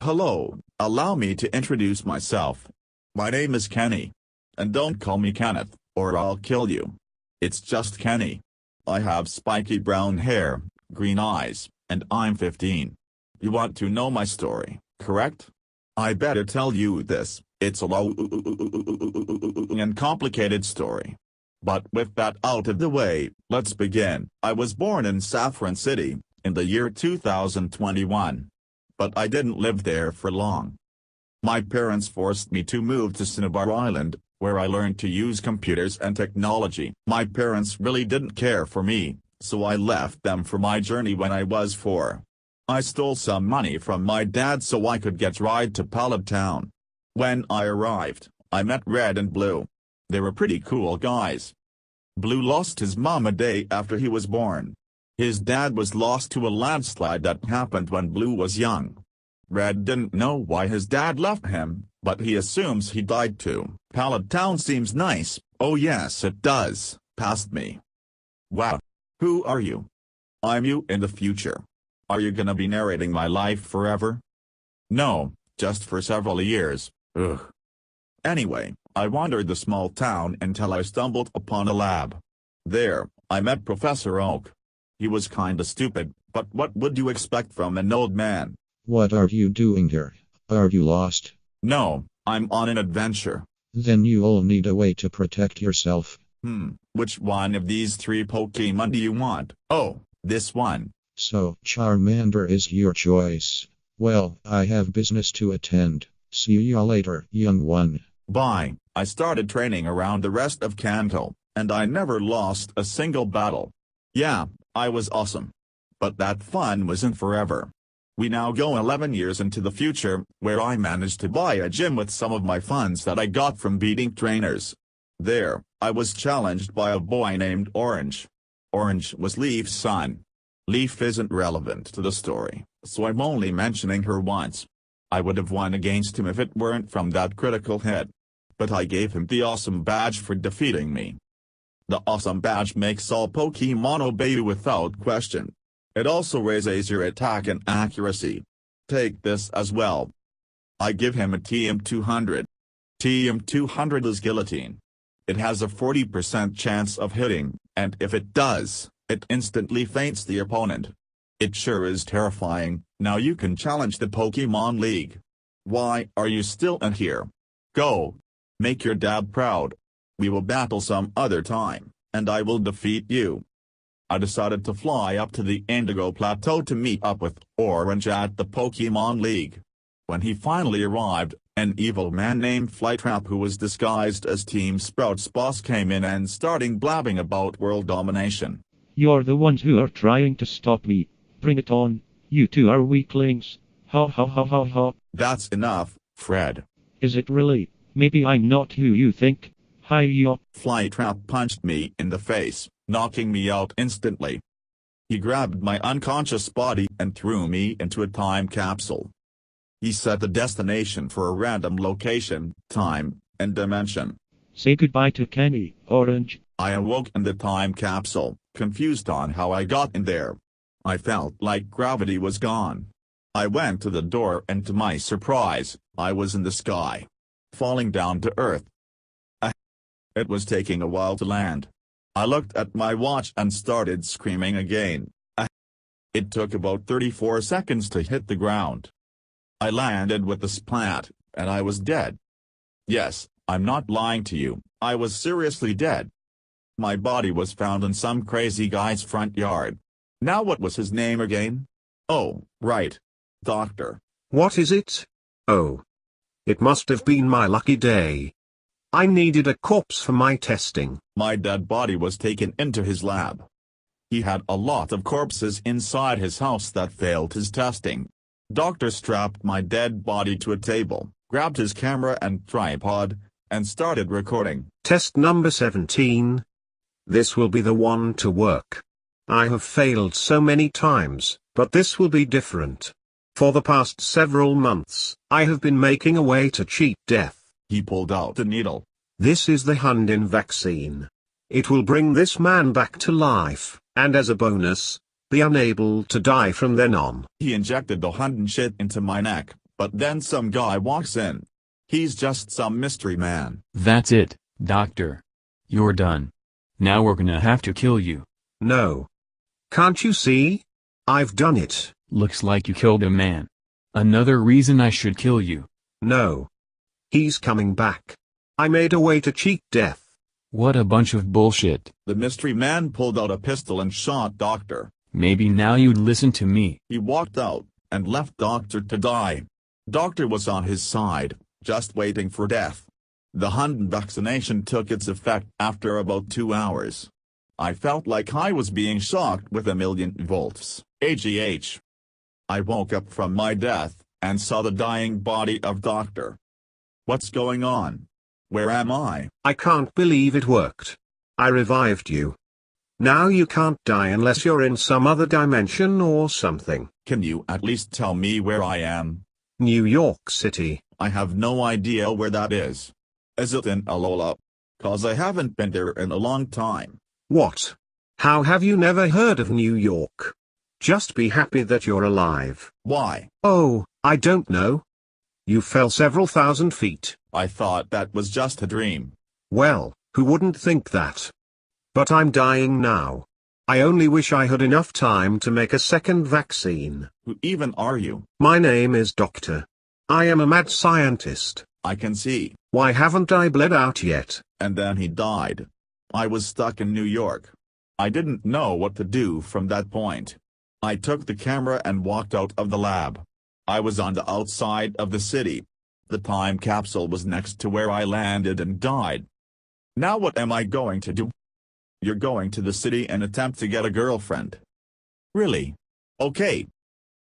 Hello, allow me to introduce myself. My name is Kenny. And don't call me Kenneth, or I'll kill you. It's just Kenny. I have spiky brown hair, green eyes, and I'm 15. You want to know my story, correct? I better tell you this, it's a long and complicated story. But with that out of the way, let's begin. I was born in Saffron City, in the year 2021. But I didn't live there for long. My parents forced me to move to Cinnabar Island, where I learned to use computers and technology. My parents really didn't care for me, so I left them for my journey when I was 4. I stole some money from my dad so I could get ride to Pallet Town. When I arrived, I met Red and Blue. They were pretty cool guys. Blue lost his mom a day after he was born. His dad was lost to a landslide that happened when Blue was young. Red didn't know why his dad left him, but he assumes he died too. Pallet Town seems nice. Oh yes it does, past me. Wow. Who are you? I'm you in the future. Are you gonna be narrating my life forever? No, just for several years. Ugh. Anyway, I wandered the small town until I stumbled upon a lab. There, I met Professor Oak. He was kinda stupid, but what would you expect from an old man? What are you doing here? Are you lost? No, I'm on an adventure. Then you all need a way to protect yourself. Which one of these 3 Pokemon do you want? Oh, this one. So, Charmander is your choice. Well, I have business to attend. See you later, young one. Bye. I started training around the rest of Kanto, and I never lost a single battle. Yeah, I was awesome. But that fun wasn't forever. We now go 11 years into the future, where I managed to buy a gym with some of my funds that I got from beating trainers. There, I was challenged by a boy named Orange. Orange was Leaf's son. Leaf isn't relevant to the story, so I'm only mentioning her once. I would have won against him if it weren't from that critical hit. But I gave him the awesome badge for defeating me. The awesome badge makes all Pokemon obey you without question. It also raises your attack and accuracy. Take this as well. I give him a TM200. TM200 is guillotine. It has a 40% chance of hitting, and if it does, it instantly faints the opponent. It sure is terrifying. Now you can challenge the Pokemon League. Why are you still in here? Go. Make your dad proud. We will battle some other time, and I will defeat you. I decided to fly up to the Indigo Plateau to meet up with Orange at the Pokemon League. When he finally arrived, an evil man named Flytrap who was disguised as Team Sprout's boss came in and started blabbing about world domination. You're the ones who are trying to stop me. Bring it on. You two are weaklings. Ha ha ha ha ha. That's enough, Fred. Is it really? Maybe I'm not who you think. Hi-ya. Flytrap punched me in the face, knocking me out instantly. He grabbed my unconscious body and threw me into a time capsule. He set the destination for a random location, time, and dimension. Say goodbye to Kenny, Orange. I awoke in the time capsule, confused on how I got in there. I felt like gravity was gone. I went to the door and to my surprise, I was in the sky. Falling down to earth. It was taking a while to land. I looked at my watch and started screaming again. It took about 34 seconds to hit the ground. I landed with a splat, and I was dead. Yes, I'm not lying to you, I was seriously dead. My body was found in some crazy guy's front yard. Now what was his name again? Oh, right. Doctor. What is it? Oh. It must have been my lucky day. I needed a corpse for my testing. My dead body was taken into his lab. He had a lot of corpses inside his house that failed his testing. Doctor strapped my dead body to a table, grabbed his camera and tripod, and started recording. Test number 17. This will be the one to work. I have failed so many times, but this will be different. For the past several months, I have been making a way to cheat death. He pulled out a needle. This is the Hundin vaccine. It will bring this man back to life, and as a bonus, be unable to die from then on. He injected the Hundin shit into my neck, But then some guy walks in. He's just some mystery man. That's it, doctor. You're done. Now we're gonna have to kill you. No. Can't you see? I've done it. Looks like you killed a man. Another reason I should kill you. No. He's coming back. I made a way to cheat death. What a bunch of bullshit. The mystery man pulled out a pistol and shot Doctor. Maybe now you'd listen to me. He walked out, and left Doctor to die. Doctor was on his side, just waiting for death. The Hun vaccination took its effect after about 2 hours. I felt like I was being shocked with 1,000,000 volts, AGH. I woke up from my death, and saw the dying body of Doctor. What's going on? Where am I? I can't believe it worked. I revived you. Now you can't die unless you're in some other dimension or something. Can you at least tell me where I am? New York City. I have no idea where that is. Is it in Alola? 'Cause I haven't been there in a long time. What? How have you never heard of New York? Just be happy that you're alive. Why? Oh, I don't know. You fell several thousand feet. I thought that was just a dream. Well, who wouldn't think that? But I'm dying now. I only wish I had enough time to make a second vaccine. Who even are you? My name is Doctor. I am a mad scientist. I can see. Why haven't I bled out yet? And then he died. I was stuck in New York. I didn't know what to do from that point. I took the camera and walked out of the lab. I was on the outside of the city. The time capsule was next to where I landed and died. Now what am I going to do? You're going to the city and attempt to get a girlfriend. Really? Okay.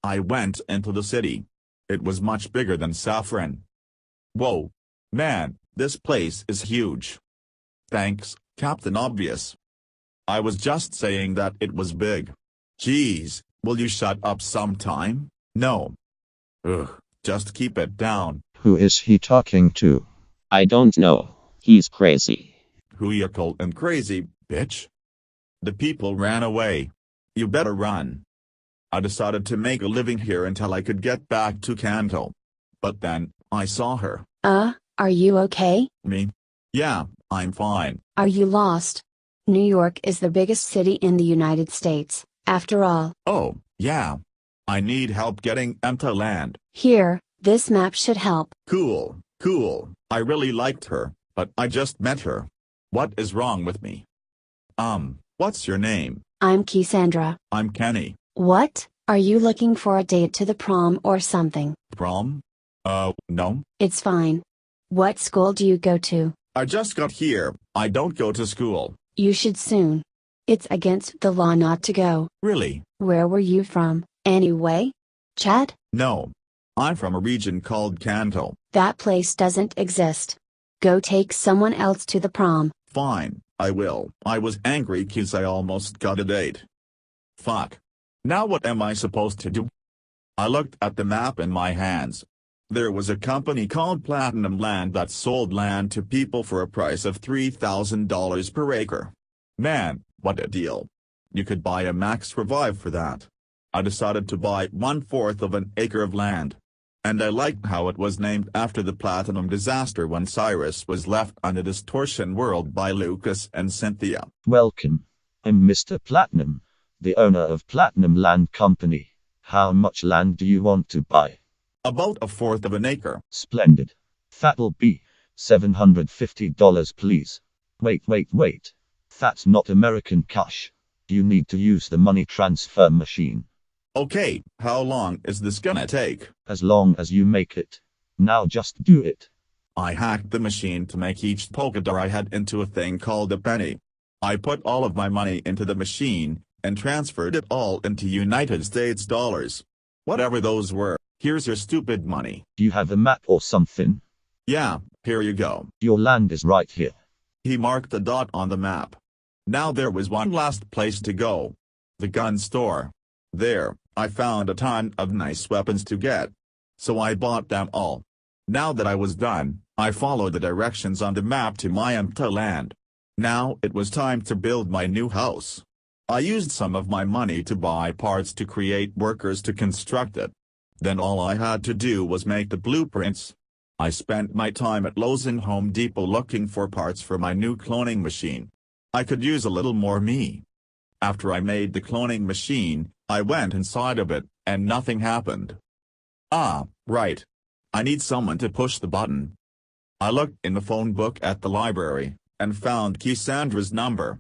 I went into the city. It was much bigger than Saffron. Whoa. Man, this place is huge. Thanks, Captain Obvious. I was just saying that it was big. Jeez, will you shut up sometime? No. Ugh, just keep it down. Who is he talking to? I don't know. He's crazy. Who you calling crazy, bitch? The people ran away. You better run. I decided to make a living here until I could get back to Kanto. But then, I saw her. Are you okay? Me? Yeah, I'm fine. Are you lost? New York is the biggest city in the United States, after all. Oh, yeah. I need help getting into land. Here, this map should help. Cool, cool. I really liked her, but I just met her. What is wrong with me? What's your name? I'm Cassandra. I'm Kenny. What? Are you looking for a date to the prom or something? Prom? No. It's fine. What school do you go to? I just got here. I don't go to school. You should soon. It's against the law not to go. Really? Where were you from, anyway? Chad? No. I'm from a region called Kanto. That place doesn't exist. Go take someone else to the prom. Fine, I will. I was angry 'cause I almost got a date. Fuck. Now what am I supposed to do? I looked at the map in my hands. There was a company called Platinum Land that sold land to people for a price of $3,000 per acre. Man, what a deal. You could buy a Max Revive for that. I decided to buy 1/4 of an acre of land. And I liked how it was named after the Platinum disaster when Cyrus was left on a distortion world by Lucas and Cynthia. Welcome. I'm Mr. Platinum, the owner of Platinum Land Company. How much land do you want to buy? About 1/4 of an acre. Splendid. That'll be $750, please. Wait. That's not American cash. You need to use the money transfer machine. Okay, how long is this gonna take? As long as you make it. Now just do it. I hacked the machine to make each Pokédor I had into a thing called a penny. I put all of my money into the machine, and transferred it all into United States dollars. Whatever those were. Here's your stupid money. Do you have a map or something? Yeah, here you go. Your land is right here. He marked a dot on the map. Now there was one last place to go. The gun store. There, I found a ton of nice weapons to get. So I bought them all. Now that I was done, I followed the directions on the map to my empty land. Now it was time to build my new house. I used some of my money to buy parts to create workers to construct it. Then all I had to do was make the blueprints. I spent my time at Lowe's and Home Depot looking for parts for my new cloning machine. I could use a little more me. After I made the cloning machine, I went inside of it, and nothing happened. Ah, right. I need someone to push the button. I looked in the phone book at the library, and found Cassandra's number.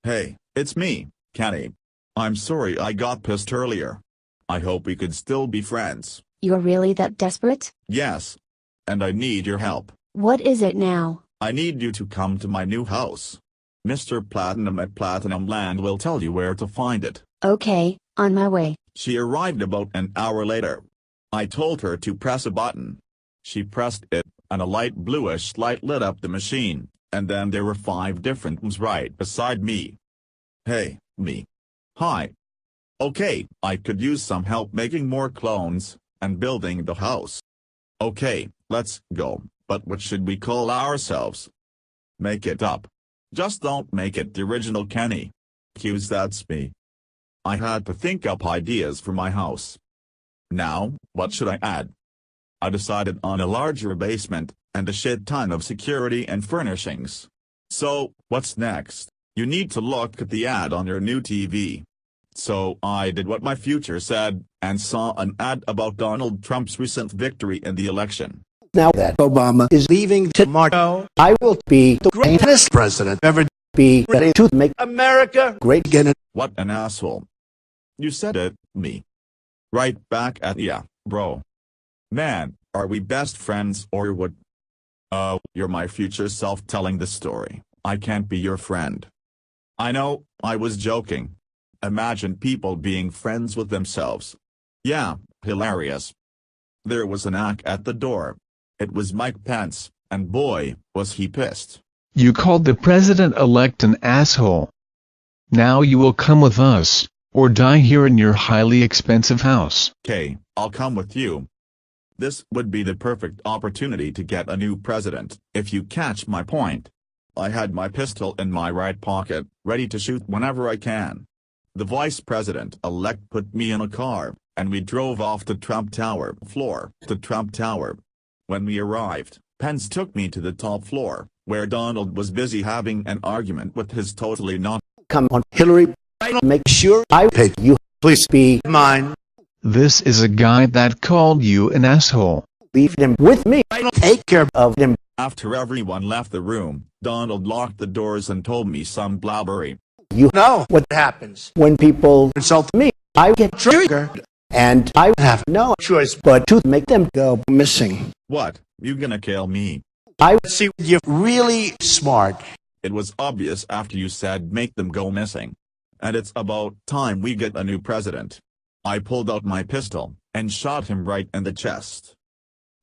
Hey, it's me, Kenny. I'm sorry I got pissed earlier. I hope we could still be friends. You're really that desperate? Yes. And I need your help. What is it now? I need you to come to my new house. Mr. Platinum at Platinum Land will tell you where to find it. Okay, on my way. She arrived about an hour later. I told her to press a button. She pressed it, and a light bluish light lit up the machine, and then there were 5 different ones right beside me. Hey, me. Hi. Okay, I could use some help making more clones, and building the house. Okay, let's go, but what should we call ourselves? Make it up. Just don't make it the original Kenny. Cues, that's me. I had to think up ideas for my house. Now, what should I add? I decided on a larger basement, and a shit ton of security and furnishings. So, what's next? You need to look at the ad on your new TV. So I did what my future said, and saw an ad about Donald Trump's recent victory in the election. Now that Obama is leaving tomorrow, I will be the greatest president ever. Be ready to make America great again. What an asshole. You said it, me. Right back at ya, bro. Man, are we best friends or what? You're my future self telling the story. I can't be your friend. I know, I was joking. Imagine people being friends with themselves. Yeah, hilarious. There was a knock at the door. It was Mike Pence, and boy, was he pissed. You called the president-elect an asshole. Now you will come with us, or die here in your highly expensive house. Okay, I'll come with you. This would be the perfect opportunity to get a new president, if you catch my point. I had my pistol in my right pocket, ready to shoot whenever I can. The vice president-elect put me in a car, and we drove off the Trump Tower floor to Trump Tower. When we arrived, Pence took me to the top floor, where Donald was busy having an argument with his totally not. Come on, Hillary. Make sure I pick you. Please be mine. This is a guy that called you an asshole. Leave him with me. Take care of him. After everyone left the room, Donald locked the doors and told me some blabbery. You know what happens when people insult me. I get triggered, and I have no choice but to make them go missing. What, you gonna kill me? I see you're really smart. It was obvious after you said make them go missing. And it's about time we get a new president. I pulled out my pistol, and shot him right in the chest.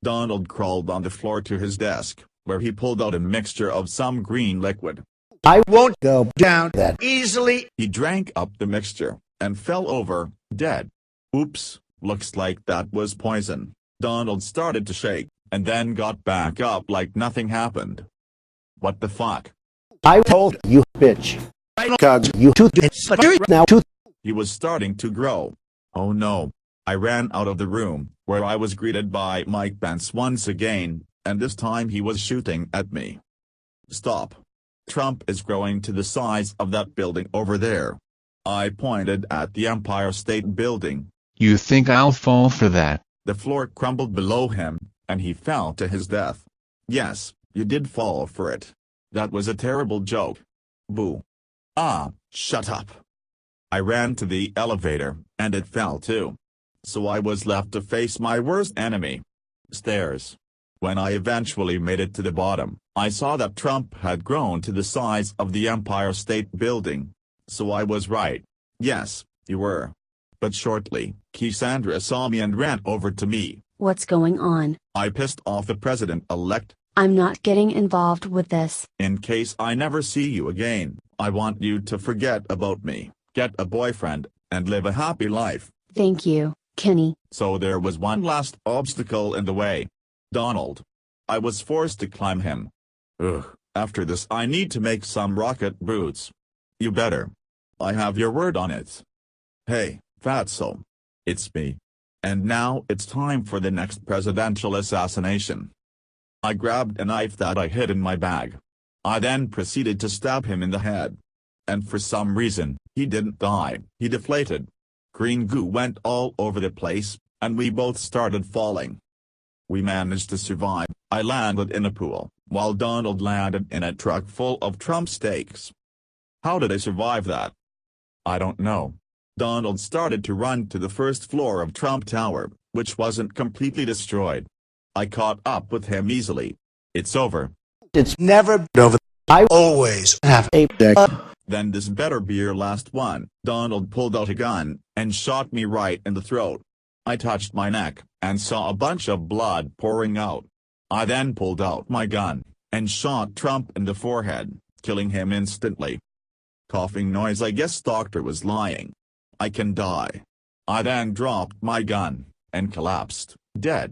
Donald crawled on the floor to his desk, where he pulled out a mixture of some green liquid. I won't go down that easily. He drank up the mixture, and fell over, dead. Oops, looks like that was poison. Donald started to shake, and then got back up like nothing happened. What the fuck? I told you, bitch. Cause you too now too. He was starting to grow. Oh no. I ran out of the room, where I was greeted by Mike Pence once again, and this time he was shooting at me. Stop. Trump is growing to the size of that building over there. I pointed at the Empire State Building. You think I'll fall for that? The floor crumbled below him, and he fell to his death. Yes, you did fall for it. That was a terrible joke. Boo. Ah, shut up. I ran to the elevator, and it fell too. So I was left to face my worst enemy. Stairs. When I eventually made it to the bottom, I saw that Trump had grown to the size of the Empire State Building. So I was right. Yes, you were. But shortly, Cassandra saw me and ran over to me. What's going on? I pissed off the president-elect. I'm not getting involved with this. In case I never see you again, I want you to forget about me, get a boyfriend, and live a happy life. Thank you, Kenny. So there was one last obstacle in the way. Donald. I was forced to climb him. Ugh, after this I need to make some rocket boots. You better. I have your word on it. Hey, fatso. It's me. And now it's time for the next presidential assassination. I grabbed a knife that I hid in my bag. I then proceeded to stab him in the head. And for some reason, he didn't die, he deflated. Green goo went all over the place, and we both started falling. We managed to survive. I landed in a pool, while Donald landed in a truck full of Trump steaks. How did I survive that? I don't know. Donald started to run to the first floor of Trump Tower, which wasn't completely destroyed. I caught up with him easily. It's over. It's never over. I always have a deck. Then this better be your last one. Donald pulled out a gun, and shot me right in the throat. I touched my neck, and saw a bunch of blood pouring out. I then pulled out my gun, and shot Trump in the forehead, killing him instantly. Coughing noise, I guess doctor was lying. I can die. I then dropped my gun, and collapsed, dead.